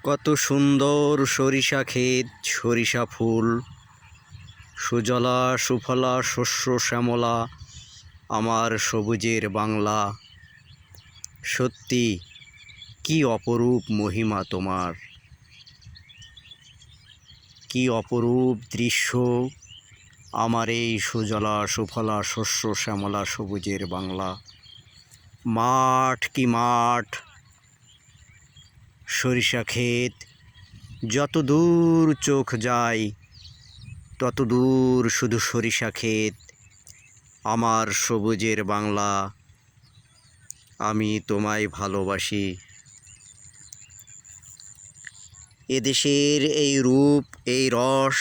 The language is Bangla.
কত সুন্দর সরিষা ক্ষেত, সরিষা ফুল, সুজলা সুফলা শস্য শ্যামলা আমার সবুজের বাংলা। সত্যি কি অপরূপ মহিমা তোমার, কি অপরূপ দৃশ্য আমার এই সুজলা সুফলা শস্য শ্যামলা সবুজের বাংলা। মাঠ কি মাঠ, সরিষা ক্ষেত, যত দূর চোখ যায় তত দূর শুধু সরিষা ক্ষেত। আমার সবুজের বাংলা, আমি তোমায় ভালোবাসি। এদেশের এই রূপ, এই রস